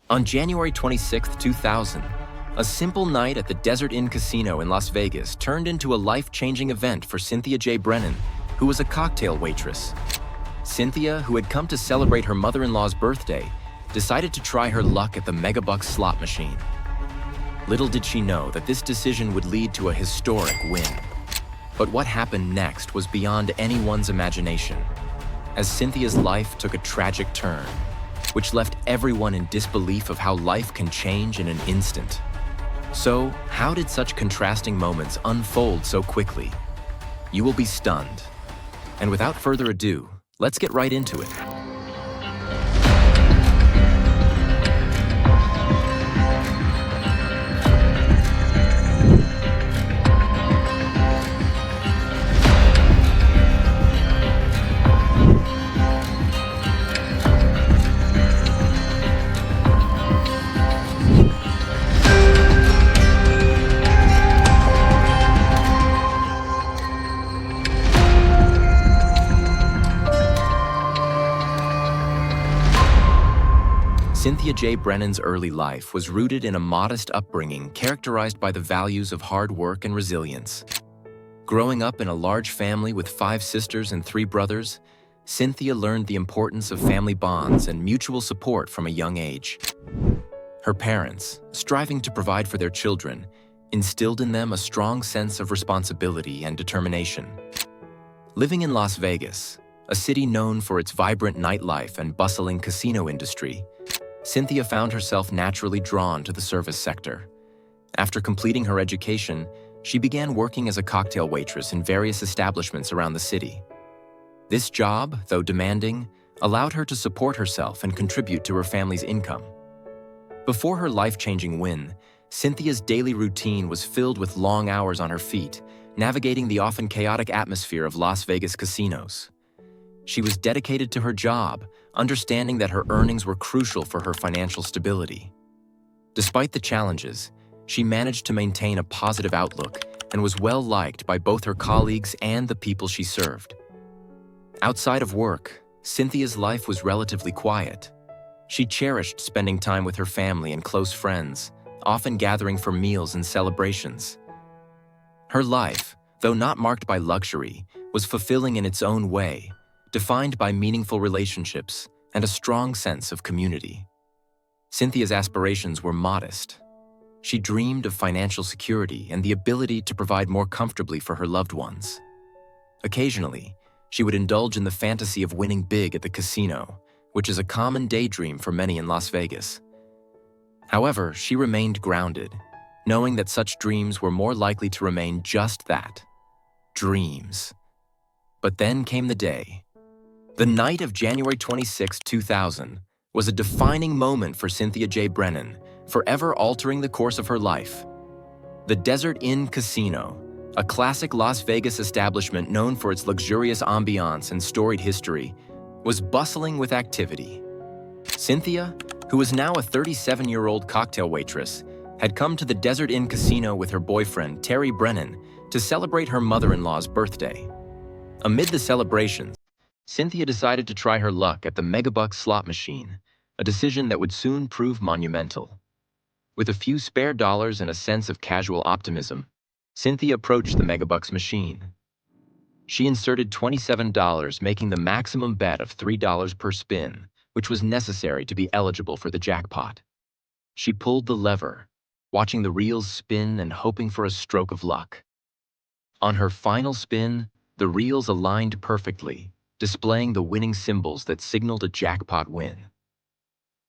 On January 26, 2000, a simple night at the Desert Inn Casino in Las Vegas turned into a life-changing event for Cynthia Jay-Brennan, who was a cocktail waitress. Cynthia, who had come to celebrate her mother-in-law's birthday, decided to try her luck at the Megabucks slot machine. Little did she know that this decision would lead to a historic win. But what happened next was beyond anyone's imagination, as Cynthia's life took a tragic turn, which left everyone in disbelief of how life can change in an instant. So, how did such contrasting moments unfold so quickly? You will be stunned. And without further ado, let's get right into it. Cynthia Jay-Brennan's early life was rooted in a modest upbringing characterized by the values of hard work and resilience. Growing up in a large family with 5 sisters and 3 brothers, Cynthia learned the importance of family bonds and mutual support from a young age. Her parents, striving to provide for their children, instilled in them a strong sense of responsibility and determination. Living in Las Vegas, a city known for its vibrant nightlife and bustling casino industry, Cynthia found herself naturally drawn to the service sector. After completing her education, she began working as a cocktail waitress in various establishments around the city. This job, though demanding, allowed her to support herself and contribute to her family's income. Before her life-changing win, Cynthia's daily routine was filled with long hours on her feet, navigating the often chaotic atmosphere of Las Vegas casinos. She was dedicated to her job, understanding that her earnings were crucial for her financial stability. Despite the challenges, she managed to maintain a positive outlook and was well-liked by both her colleagues and the people she served. Outside of work, Cynthia's life was relatively quiet. She cherished spending time with her family and close friends, often gathering for meals and celebrations. Her life, though not marked by luxury, was fulfilling in its own way, defined by meaningful relationships and a strong sense of community. Cynthia's aspirations were modest. She dreamed of financial security and the ability to provide more comfortably for her loved ones. Occasionally, she would indulge in the fantasy of winning big at the casino, which is a common daydream for many in Las Vegas. However, she remained grounded, knowing that such dreams were more likely to remain just that, dreams. But then came the day. The night of January 26, 2000, was a defining moment for Cynthia Jay-Brennan, forever altering the course of her life. The Desert Inn Casino, a classic Las Vegas establishment known for its luxurious ambiance and storied history, was bustling with activity. Cynthia, who was now a 37-year-old cocktail waitress, had come to the Desert Inn Casino with her boyfriend, Terry Brennan, to celebrate her mother-in-law's birthday. Amid the celebrations, Cynthia decided to try her luck at the Megabucks slot machine, a decision that would soon prove monumental. With a few spare dollars and a sense of casual optimism, Cynthia approached the Megabucks machine. She inserted $27, making the maximum bet of $3 per spin, which was necessary to be eligible for the jackpot. She pulled the lever, watching the reels spin and hoping for a stroke of luck. On her final spin, the reels aligned perfectly, displaying the winning symbols that signaled a jackpot win.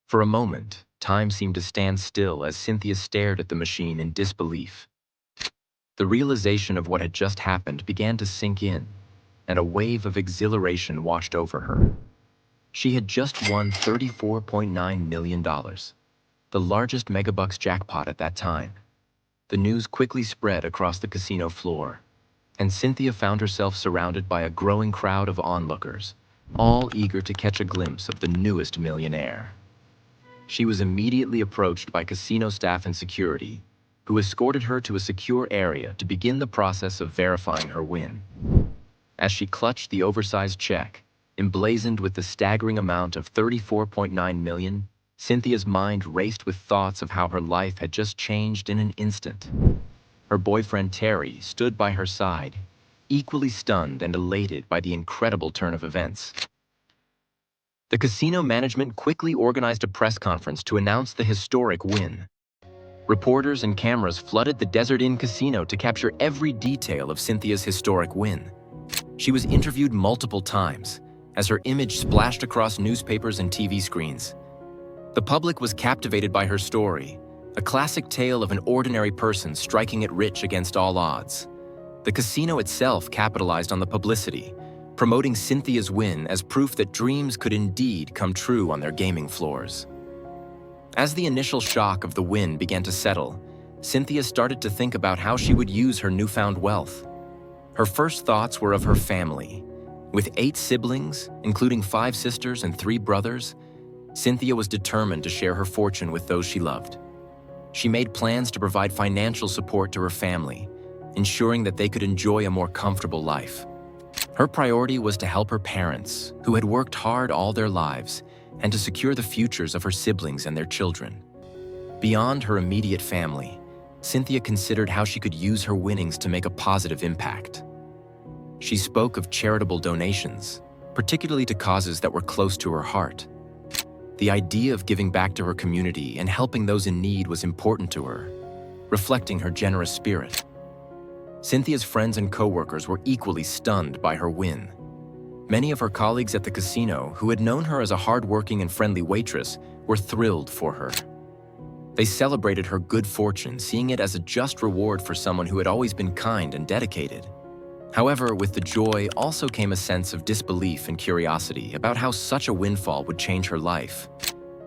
For a moment, time seemed to stand still as Cynthia stared at the machine in disbelief. The realization of what had just happened began to sink in, and a wave of exhilaration washed over her. She had just won $34.9 million, the largest Megabucks jackpot at that time. The news quickly spread across the casino floor, and Cynthia found herself surrounded by a growing crowd of onlookers, all eager to catch a glimpse of the newest millionaire. She was immediately approached by casino staff and security, who escorted her to a secure area to begin the process of verifying her win. As she clutched the oversized check, emblazoned with the staggering amount of $34.9 million, Cynthia's mind raced with thoughts of how her life had just changed in an instant. Her boyfriend Terry stood by her side, equally stunned and elated by the incredible turn of events. The casino management quickly organized a press conference to announce the historic win. Reporters and cameras flooded the Desert Inn casino to capture every detail of Cynthia's historic win. She was interviewed multiple times, as her image splashed across newspapers and TV screens. The public was captivated by her story, a classic tale of an ordinary person striking it rich against all odds. The casino itself capitalized on the publicity, promoting Cynthia's win as proof that dreams could indeed come true on their gaming floors. As the initial shock of the win began to settle, Cynthia started to think about how she would use her newfound wealth. Her first thoughts were of her family. With 8 siblings, including 5 sisters and 3 brothers, Cynthia was determined to share her fortune with those she loved. She made plans to provide financial support to her family, ensuring that they could enjoy a more comfortable life. Her priority was to help her parents, who had worked hard all their lives, and to secure the futures of her siblings and their children. Beyond her immediate family, Cynthia considered how she could use her winnings to make a positive impact. She spoke of charitable donations, particularly to causes that were close to her heart. The idea of giving back to her community and helping those in need was important to her, reflecting her generous spirit. Cynthia's friends and co-workers were equally stunned by her win. Many of her colleagues at the casino, who had known her as a hard-working and friendly waitress, were thrilled for her. They celebrated her good fortune, seeing it as a just reward for someone who had always been kind and dedicated. However, with the joy also came a sense of disbelief and curiosity about how such a windfall would change her life.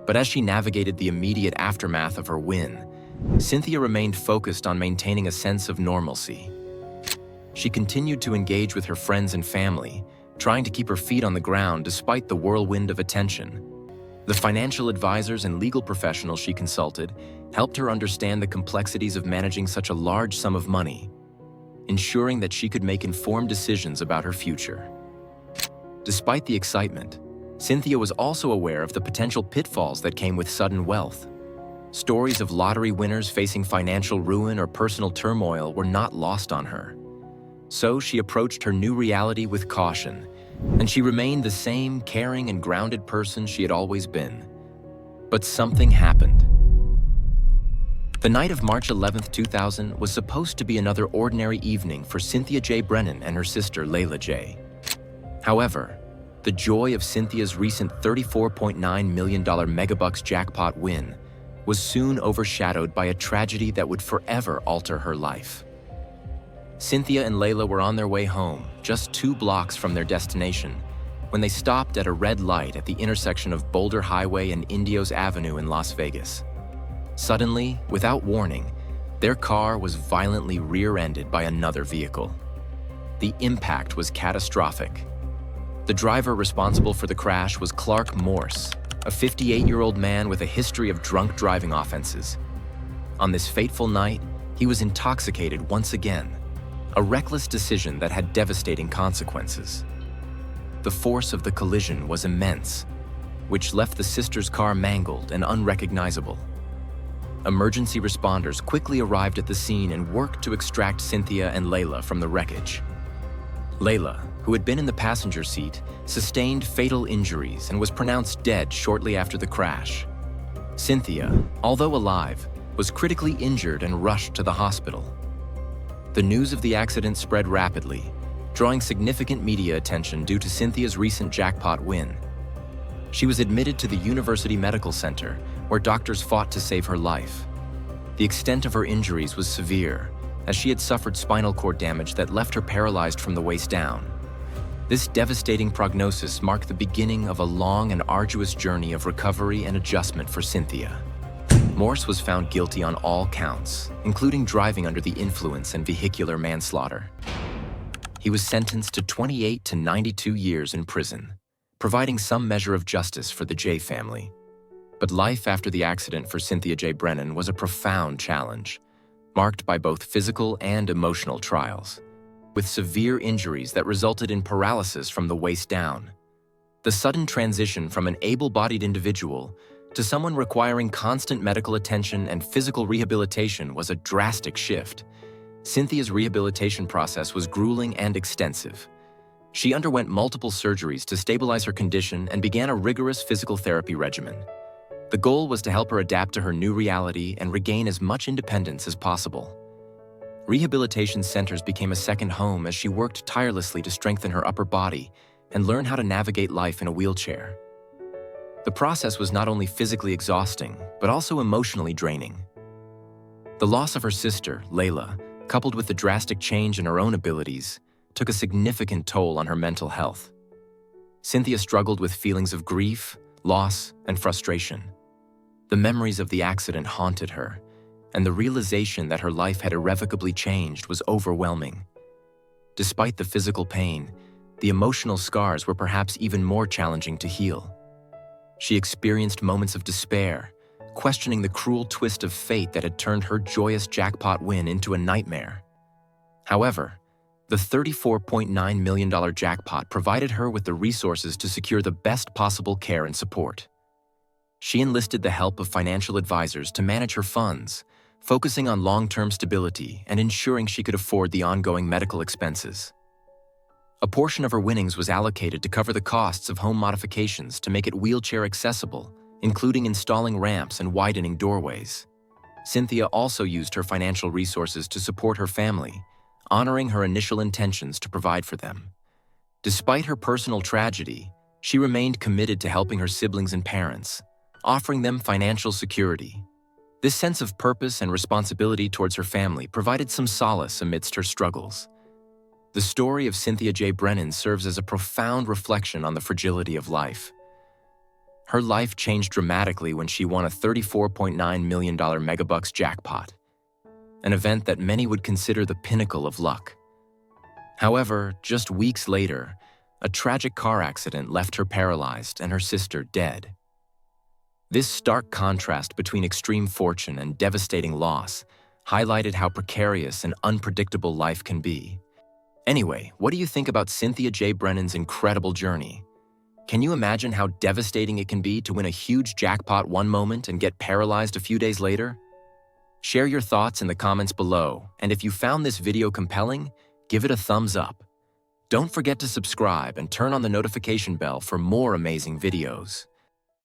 But as she navigated the immediate aftermath of her win, Cynthia remained focused on maintaining a sense of normalcy. She continued to engage with her friends and family, trying to keep her feet on the ground despite the whirlwind of attention. The financial advisors and legal professionals she consulted helped her understand the complexities of managing such a large sum of money, ensuring that she could make informed decisions about her future. Despite the excitement, Cynthia was also aware of the potential pitfalls that came with sudden wealth. Stories of lottery winners facing financial ruin or personal turmoil were not lost on her. So she approached her new reality with caution, and she remained the same caring and grounded person she had always been. But something happened. The night of March 11, 2000 was supposed to be another ordinary evening for Cynthia Jay-Brennan and her sister Layla Jay. However, the joy of Cynthia's recent $34.9 million Megabucks jackpot win was soon overshadowed by a tragedy that would forever alter her life. Cynthia and Layla were on their way home, just 2 blocks from their destination, when they stopped at a red light at the intersection of Boulder Highway and Indios Avenue in Las Vegas. Suddenly, without warning, their car was violently rear-ended by another vehicle. The impact was catastrophic. The driver responsible for the crash was Clark Morse, a 58-year-old man with a history of drunk driving offenses. On this fateful night, he was intoxicated once again, a reckless decision that had devastating consequences. The force of the collision was immense, which left the sisters' car mangled and unrecognizable. Emergency responders quickly arrived at the scene and worked to extract Cynthia and Layla from the wreckage. Layla, who had been in the passenger seat, sustained fatal injuries and was pronounced dead shortly after the crash. Cynthia, although alive, was critically injured and rushed to the hospital. The news of the accident spread rapidly, drawing significant media attention due to Cynthia's recent jackpot win. She was admitted to the University Medical Center, where doctors fought to save her life. The extent of her injuries was severe, as she had suffered spinal cord damage that left her paralyzed from the waist down. This devastating prognosis marked the beginning of a long and arduous journey of recovery and adjustment for Cynthia. Morse was found guilty on all counts, including driving under the influence and vehicular manslaughter. He was sentenced to 28 to 92 years in prison, providing some measure of justice for the Jay family. But life after the accident for Cynthia Jay-Brennan was a profound challenge, marked by both physical and emotional trials, with severe injuries that resulted in paralysis from the waist down. The sudden transition from an able-bodied individual to someone requiring constant medical attention and physical rehabilitation was a drastic shift. Cynthia's rehabilitation process was grueling and extensive. She underwent multiple surgeries to stabilize her condition and began a rigorous physical therapy regimen. The goal was to help her adapt to her new reality and regain as much independence as possible. Rehabilitation centers became a second home as she worked tirelessly to strengthen her upper body and learn how to navigate life in a wheelchair. The process was not only physically exhausting, but also emotionally draining. The loss of her sister, Layla, coupled with the drastic change in her own abilities, took a significant toll on her mental health. Cynthia struggled with feelings of grief, loss, and frustration. The memories of the accident haunted her, and the realization that her life had irrevocably changed was overwhelming. Despite the physical pain, the emotional scars were perhaps even more challenging to heal. She experienced moments of despair, questioning the cruel twist of fate that had turned her joyous jackpot win into a nightmare. However, the $34.9 million jackpot provided her with the resources to secure the best possible care and support. She enlisted the help of financial advisors to manage her funds, focusing on long-term stability and ensuring she could afford the ongoing medical expenses. A portion of her winnings was allocated to cover the costs of home modifications to make it wheelchair accessible, including installing ramps and widening doorways. Cynthia also used her financial resources to support her family, honoring her initial intentions to provide for them. Despite her personal tragedy, she remained committed to helping her siblings and parents, offering them financial security. This sense of purpose and responsibility towards her family provided some solace amidst her struggles. The story of Cynthia Jay-Brennan serves as a profound reflection on the fragility of life. Her life changed dramatically when she won a $34.9 million Megabucks jackpot, an event that many would consider the pinnacle of luck. However, just weeks later, a tragic car accident left her paralyzed and her sister dead. This stark contrast between extreme fortune and devastating loss highlighted how precarious and unpredictable life can be. Anyway, what do you think about Cynthia Jay-Brennan's incredible journey? Can you imagine how devastating it can be to win a huge jackpot one moment and get paralyzed a few days later? Share your thoughts in the comments below, and if you found this video compelling, give it a thumbs up. Don't forget to subscribe and turn on the notification bell for more amazing videos.